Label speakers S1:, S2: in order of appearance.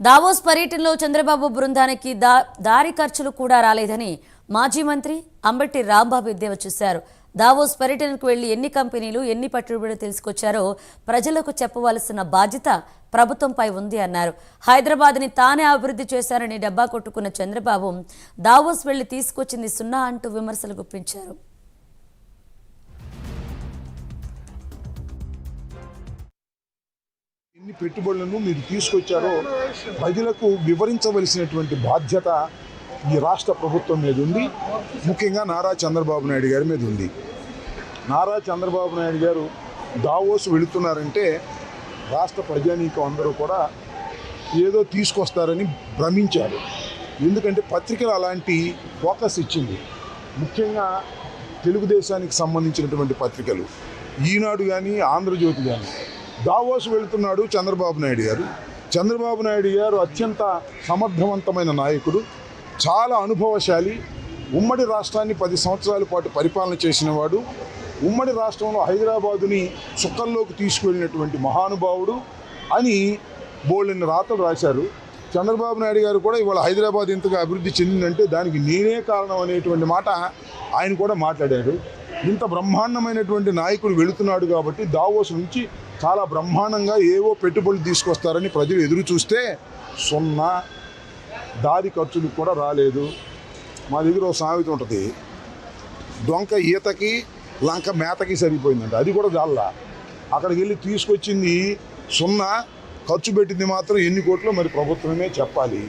S1: Davos పర్యటనలో చంద్రబాబు బృందానికి దారి ఖర్చులు కూడా రాలేదని మాజీ మంత్రి అంబటి రాంబాబు ఎద్దేవా చేశారు. దావోస్ పర్యటనకు వెళ్లి ఎన్ని కంపెనీలు ఎన్ని పెట్టుబడులు తీసుకొచ్చారో ప్రజలకు చెప్పవలసిన బాధ్యత ప్రభుత్వంపై ఉంది అన్నారు. హైదరాబాద్ని తానే అభివృద్ధి చేశారని డబ్బా కొట్టుకున్న చంద్రబాబు దావోస్ వెళ్లి తీసుకొచ్చింది సున్నా అంటూ విమర్శలు గుప్పించారు.
S2: ఎన్ని పెట్టుబడులను మీరు తీసుకొచ్చారో ప్రజలకు వివరించవలసినటువంటి బాధ్యత ఈ రాష్ట్ర ప్రభుత్వం మీద ఉంది. ముఖ్యంగా నారా చంద్రబాబు నాయుడు గారి మీద ఉంది. నారా చంద్రబాబు నాయుడు గారు దావోస్ వెళుతున్నారంటే రాష్ట్ర ప్రజానీకం అందరూ కూడా ఏదో తీసుకొస్తారని భ్రమించారు. ఎందుకంటే పత్రికలు అలాంటి ఫోకస్ ఇచ్చింది. ముఖ్యంగా తెలుగుదేశానికి సంబంధించినటువంటి పత్రికలు ఈనాడు కానీ ఆంధ్రజ్యోతి కానీ దావోస్ వెళుతున్నాడు చంద్రబాబు నాయుడు గారు. చంద్రబాబు నాయుడు గారు అత్యంత సమర్థవంతమైన నాయకుడు, చాలా అనుభవశాలి. ఉమ్మడి రాష్ట్రాన్ని 10 సంవత్సరాల పాటు పరిపాలన చేసిన వాడు. ఉమ్మడి రాష్ట్రంలో హైదరాబాదుని సుఖంలోకి తీసుకువెళ్ళినటువంటి మహానుభావుడు అని బోల్డెన్ని రాతలు రాశారు. చంద్రబాబు నాయుడు గారు కూడా ఇవాళ హైదరాబాద్ ఇంతగా అభివృద్ధి చెందిందంటే దానికి నేనే కారణం అనేటువంటి మాట ఆయన కూడా మాట్లాడారు. ఇంత బ్రహ్మాండమైనటువంటి నాయకుడు వెళుతున్నాడు కాబట్టి దావోస్ నుంచి చాలా బ్రహ్మాండంగా ఏవో పెట్టుబడులు తీసుకొస్తారని ప్రజలు ఎదురు చూస్తే సున్నా, దారి ఖర్చులు కూడా రాలేదు. మా దగ్గర ఒక సామెత ఉంటుంది, డొంక ఈతకి లంక మేతకి సరిపోయిందంట. అది కూడా చాలా అక్కడికి వెళ్ళి తీసుకొచ్చింది సున్నా, ఖర్చు పెట్టింది మాత్రం ఎన్ని కోట్లో మరి ప్రభుత్వమే చెప్పాలి.